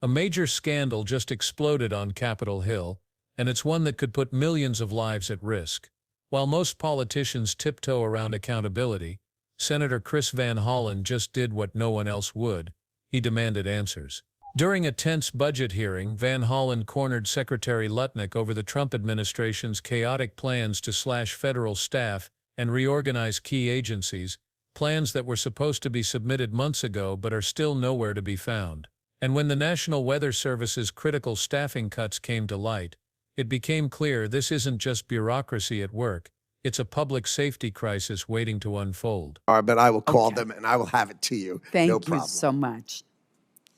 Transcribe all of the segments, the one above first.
A major scandal just exploded on Capitol Hill, and it's one that could put millions of lives at risk. While most politicians tiptoe around accountability, Senator Chris Van Hollen just did what no one else would. He demanded answers. During a tense budget hearing, Van Hollen cornered Secretary Lutnick over the Trump administration's chaotic plans to slash federal staff and reorganize key agencies, plans that were supposed to be submitted months ago but are still nowhere to be found. And when the National Weather Service's critical staffing cuts came to light, it became clear this isn't just bureaucracy at work, it's a public safety crisis waiting to unfold. But I will call them and I will have it to you. Thank no you problem. so much.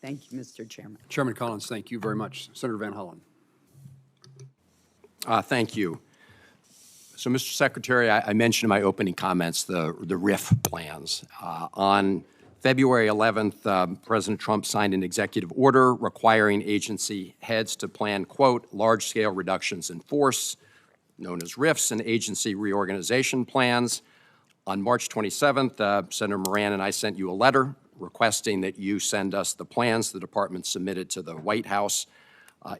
Thank you, Mr. Chairman. Chairman Collins, thank you very much. Senator Van Hollen. Thank you. So, Mr. Secretary, I mentioned in my opening comments the RIF plans. On February 11th, President Trump signed an executive order requiring agency heads to plan, quote, large-scale reductions in force, known as RIFs, and agency reorganization plans. On March 27th, Senator Moran and I sent you a letter requesting that you send us the plans the department submitted to the White House.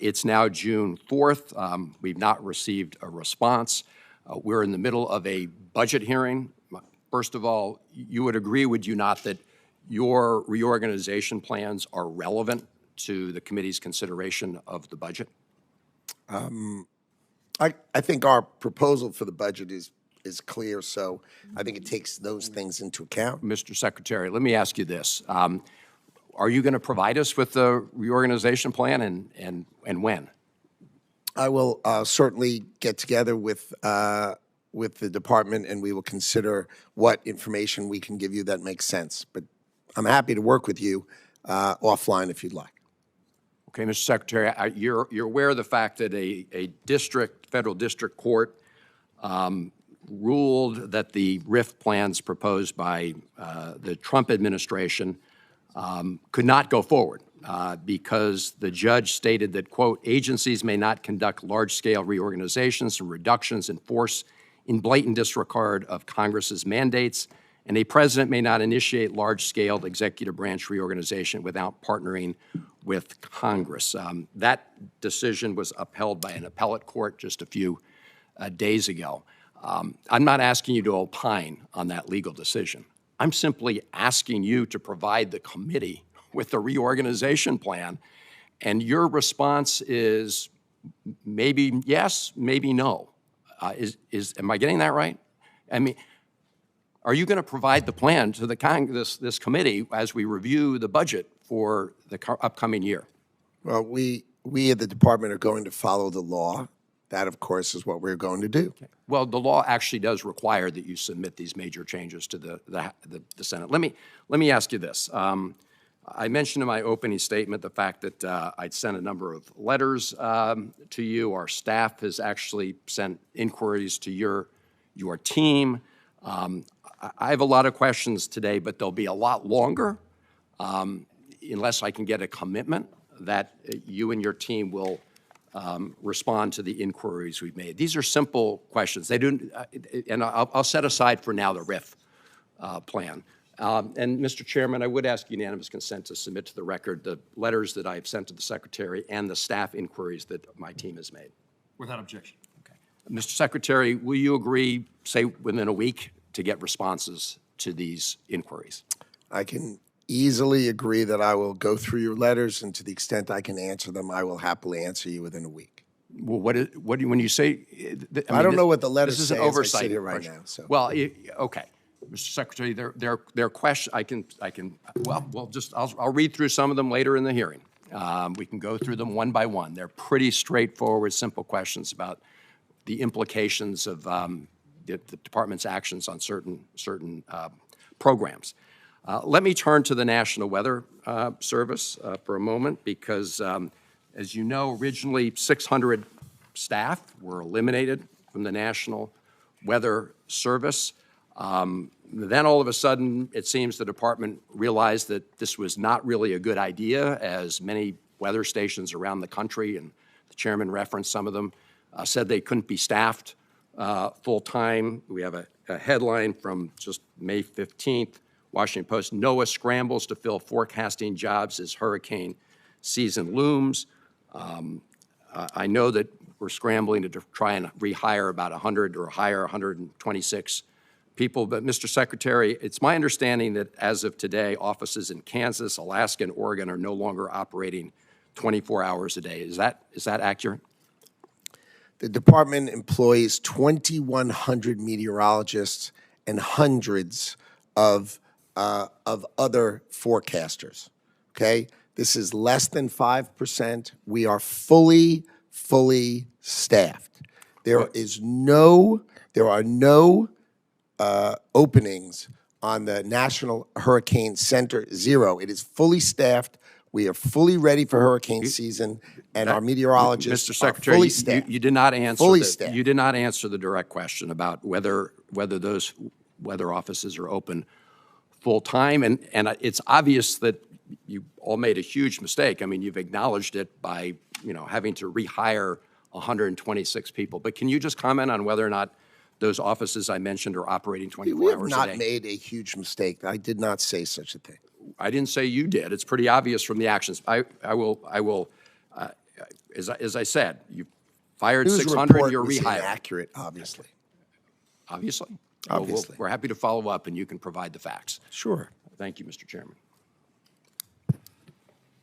It's now June 4th. We've not received a response. We're in the middle of a budget hearing. First of all, you would agree, would you not, that your reorganization plans are relevant to the committee's consideration of the budget? I think our proposal for the budget is clear, so I think it takes those things into account. Mr. Secretary, let me ask you this. Are you going to provide us with the reorganization plan, and when? I will certainly get together with the department, and we will consider what information we can give you that makes sense. But I'm happy to work with you offline if you'd like. Okay, Mr. Secretary, you're aware of the fact that a federal district court ruled that the RIF plans proposed by the Trump administration could not go forward because the judge stated that, quote, agencies may not conduct large-scale reorganizations and reductions in force in blatant disregard of Congress's mandates, and a president may not initiate large-scale executive branch reorganization without partnering with Congress. That decision was upheld by an appellate court just a few days ago. I'm not asking you to opine on that legal decision. I'm simply asking you to provide the committee with the reorganization plan, and your response is maybe yes, maybe no. Am I getting that right? I mean, are you going to provide the plan to this committee as we review the budget for the upcoming year? Well, we at the department are going to follow the law. That, of course, is what we're going to do. Okay. Well, the law actually does require that you submit these major changes to the Senate. Let me ask you this. I mentioned in my opening statement the fact that I'd sent a number of letters to you. Our staff has actually sent inquiries to your team. I have a lot of questions today, but they'll be a lot longer unless I can get a commitment that you and your team will respond to the inquiries we've made. These are simple questions. They don't, and I'll set aside for now the RIF plan. And Mr. Chairman, I would ask unanimous consent to submit to the record the letters that I've sent to the Secretary and the staff inquiries that my team has made. Without objection. Okay. Mr. Secretary, will you agree, say within a week, to get responses to these inquiries? I can easily agree that I will go through your letters, and to the extent I can answer them, I will happily answer you within a week. Well, when you say, I don't know what the letters this say is an oversight as I sit here right question. now. So. Well, okay, Mr. Secretary, their question. I'll read through some of them later in the hearing. We can go through them one by one. They're pretty straightforward, simple questions about the implications of the department's actions on certain programs. Let me turn to the National Weather Service for a moment because, as you know, originally 600 staff were eliminated from the National Weather Service. Then all of a sudden, it seems the department realized that this was not really a good idea, as many weather stations around the country, and the chairman referenced some of them, said they couldn't be staffed full-time. We have a headline from just May 15th, Washington Post: NOAA scrambles to fill forecasting jobs as hurricane season looms. I know that we're scrambling to try and rehire about 100 or hire 126 people. But, Mr. Secretary, it's my understanding that as of today, offices in Kansas, Alaska, and Oregon are no longer operating 24 hours a day. Is that accurate? The department employs 2,100 meteorologists and hundreds of other forecasters, okay? This is less than 5%. We are fully staffed. There are no openings on the National Hurricane Center, zero. It is fully staffed. We are fully ready for hurricane season, and our meteorologists Mr. Secretary, are fully staffed. you did not answer Fully the, staffed. you did not answer the direct question about whether those weather offices are open full time, and it's obvious that you all made a huge mistake. I mean, you've acknowledged it by having to rehire 126 people. But can you just comment on whether or not those offices I mentioned are operating 24 We have hours a not day? made a huge mistake. I did not say such a thing. I didn't say you did. It's pretty obvious from the actions. I will. As I said, you fired News 600. report You're was rehired. inaccurate, obviously. Obviously. Obviously. We're happy to follow up, and you can provide the facts. Sure. Thank you, Mr. Chairman.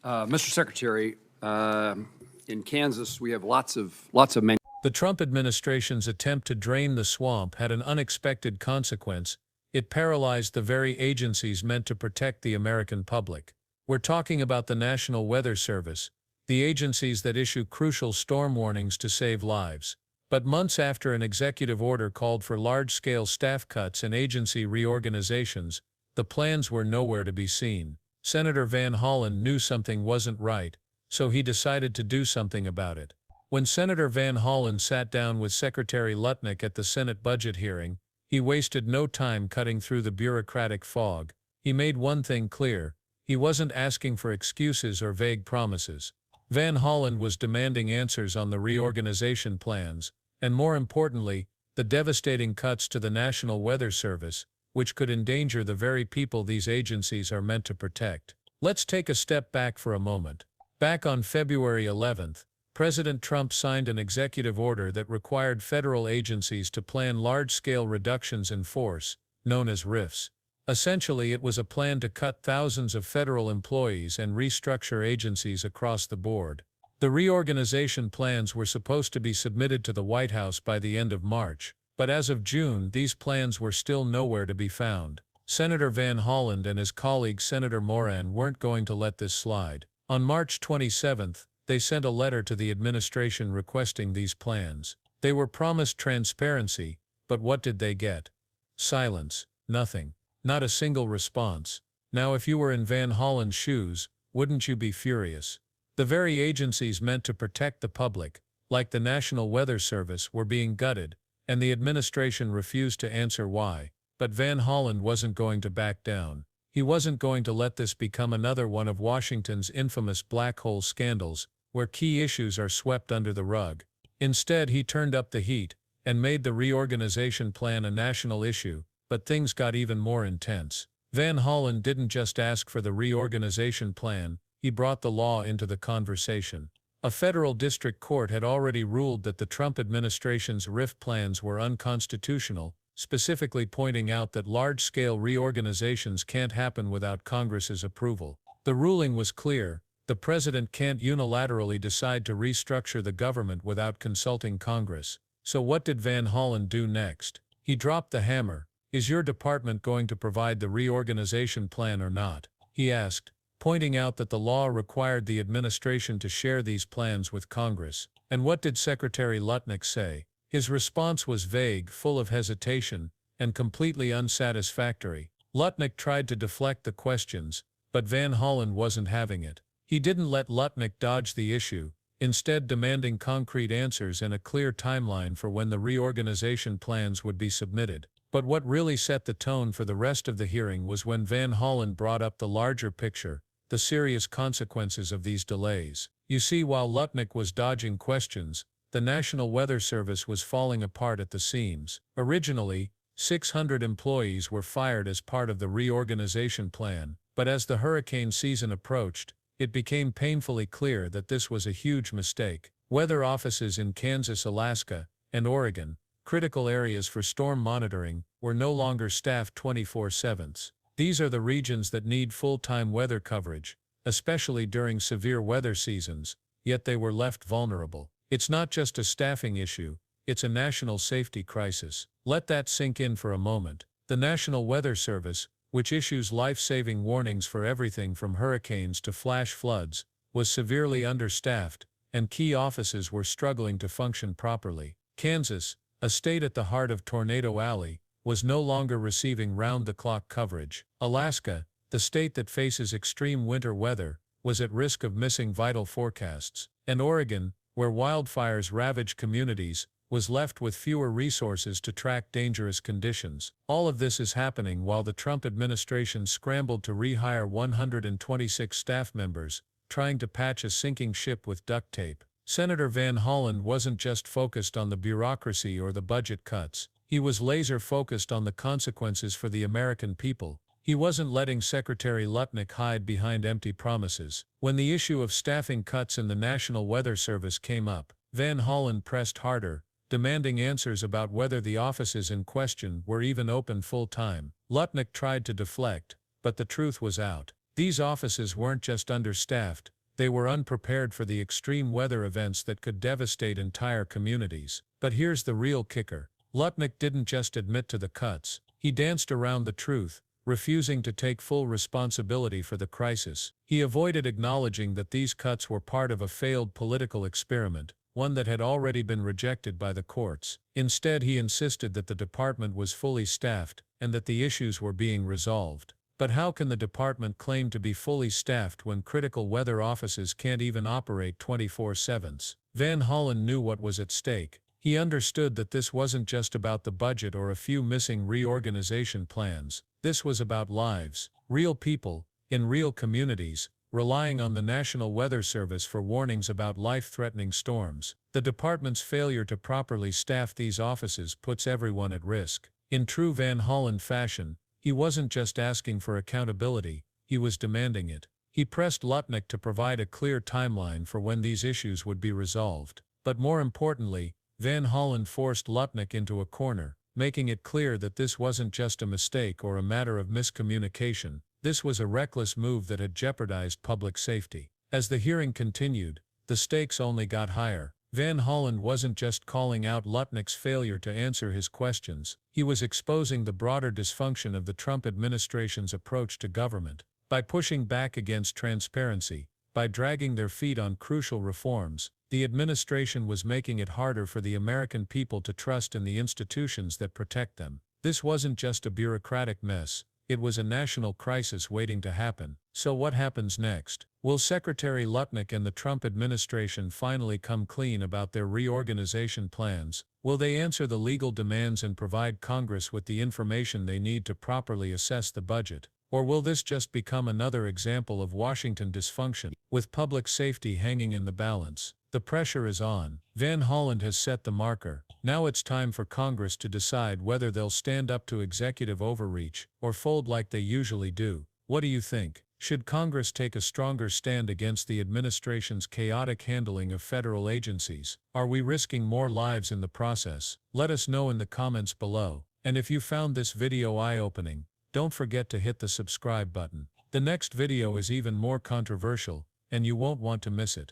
Mr. Secretary, in Kansas, we have lots of The Trump administration's attempt to drain the swamp had an unexpected consequence. It paralyzed the very agencies meant to protect the American public. We're talking about the National Weather Service, the agencies that issue crucial storm warnings to save lives. But months after an executive order called for large-scale staff cuts and agency reorganizations, the plans were nowhere to be seen. Senator Van Hollen knew something wasn't right, so he decided to do something about it. When Senator Van Hollen sat down with Secretary Lutnick at the Senate budget hearing, he wasted no time cutting through the bureaucratic fog. He made one thing clear: he wasn't asking for excuses or vague promises. Van Hollen was demanding answers on the reorganization plans, and more importantly, the devastating cuts to the National Weather Service, which could endanger the very people these agencies are meant to protect. Let's take a step back for a moment. Back on February 11th, President Trump signed an executive order that required federal agencies to plan large-scale reductions in force, known as RIFs. Essentially, it was a plan to cut thousands of federal employees and restructure agencies across the board. The reorganization plans were supposed to be submitted to the White House by the end of March, but as of June, these plans were still nowhere to be found. Senator Van Hollen and his colleague Senator Moran weren't going to let this slide. On March 27th, they sent a letter to the administration requesting these plans. They were promised transparency, but what did they get? Silence. Nothing. Not a single response. Now, if you were in Van Hollen's shoes, wouldn't you be furious? The very agencies meant to protect the public, like the National Weather Service, were being gutted, and the administration refused to answer why. But Van Hollen wasn't going to back down. He wasn't going to let this become another one of Washington's infamous black hole scandals, where key issues are swept under the rug. Instead, he turned up the heat and made the reorganization plan a national issue, but things got even more intense. Van Hollen didn't just ask for the reorganization plan, he brought the law into the conversation. A federal district court had already ruled that the Trump administration's RIF plans were unconstitutional, specifically pointing out that large-scale reorganizations can't happen without Congress's approval. The ruling was clear: the president can't unilaterally decide to restructure the government without consulting Congress. So what did Van Hollen do next? He dropped the hammer. Is your department going to provide the reorganization plan or not? He asked, pointing out that the law required the administration to share these plans with Congress. And what did Secretary Lutnick say? His response was vague, full of hesitation, and completely unsatisfactory. Lutnick tried to deflect the questions, but Van Hollen wasn't having it. He didn't let Lutnick dodge the issue, instead demanding concrete answers and a clear timeline for when the reorganization plans would be submitted. But what really set the tone for the rest of the hearing was when Van Hollen brought up the larger picture, the serious consequences of these delays. You see, while Lutnick was dodging questions, the National Weather Service was falling apart at the seams. Originally, 600 employees were fired as part of the reorganization plan, but as the hurricane season approached, it became painfully clear that this was a huge mistake. Weather offices in Kansas, Alaska, and Oregon, critical areas for storm monitoring, were no longer staffed 24/7. These are the regions that need full-time weather coverage, especially during severe weather seasons, yet they were left vulnerable. It's not just a staffing issue, it's a national safety crisis. Let that sink in for a moment. The National Weather Service, which issues life-saving warnings for everything from hurricanes to flash floods, was severely understaffed, and key offices were struggling to function properly. Kansas, a state at the heart of Tornado Alley, was no longer receiving round-the-clock coverage. Alaska, the state that faces extreme winter weather, was at risk of missing vital forecasts. And Oregon, where wildfires ravaged communities, was left with fewer resources to track dangerous conditions. All of this is happening while the Trump administration scrambled to rehire 126 staff members, trying to patch a sinking ship with duct tape. Senator Van Hollen wasn't just focused on the bureaucracy or the budget cuts. He was laser-focused on the consequences for the American people. He wasn't letting Secretary Lutnick hide behind empty promises. When the issue of staffing cuts in the National Weather Service came up, Van Hollen pressed harder, demanding answers about whether the offices in question were even open full-time. Lutnick tried to deflect, but the truth was out. These offices weren't just understaffed, they were unprepared for the extreme weather events that could devastate entire communities. But here's the real kicker. Lutnick didn't just admit to the cuts, he danced around the truth, refusing to take full responsibility for the crisis. He avoided acknowledging that these cuts were part of a failed political experiment, one that had already been rejected by the courts. Instead, he insisted that the department was fully staffed and that the issues were being resolved. But how can the department claim to be fully staffed when critical weather offices can't even operate 24/7? Van Hollen knew what was at stake. He understood that this wasn't just about the budget or a few missing reorganization plans. This was about lives, real people, in real communities, relying on the National Weather Service for warnings about life-threatening storms. The department's failure to properly staff these offices puts everyone at risk. In true Van Hollen fashion, he wasn't just asking for accountability, he was demanding it. He pressed Lutnick to provide a clear timeline for when these issues would be resolved. But more importantly, Van Hollen forced Lutnick into a corner, making it clear that this wasn't just a mistake or a matter of miscommunication. This was a reckless move that had jeopardized public safety. As the hearing continued, the stakes only got higher. Van Hollen wasn't just calling out Lutnick's failure to answer his questions, he was exposing the broader dysfunction of the Trump administration's approach to government. By pushing back against transparency, by dragging their feet on crucial reforms, the administration was making it harder for the American people to trust in the institutions that protect them. This wasn't just a bureaucratic mess, it was a national crisis waiting to happen. So what happens next? Will Secretary Lutnick and the Trump administration finally come clean about their reorganization plans? Will they answer the legal demands and provide Congress with the information they need to properly assess the budget? Or will this just become another example of Washington dysfunction, with public safety hanging in the balance? The pressure is on. Van Hollen has set the marker. Now it's time for Congress to decide whether they'll stand up to executive overreach or fold like they usually do. What do you think? Should Congress take a stronger stand against the administration's chaotic handling of federal agencies? Are we risking more lives in the process? Let us know in the comments below. And if you found this video eye-opening, don't forget to hit the subscribe button. The next video is even more controversial, and you won't want to miss it.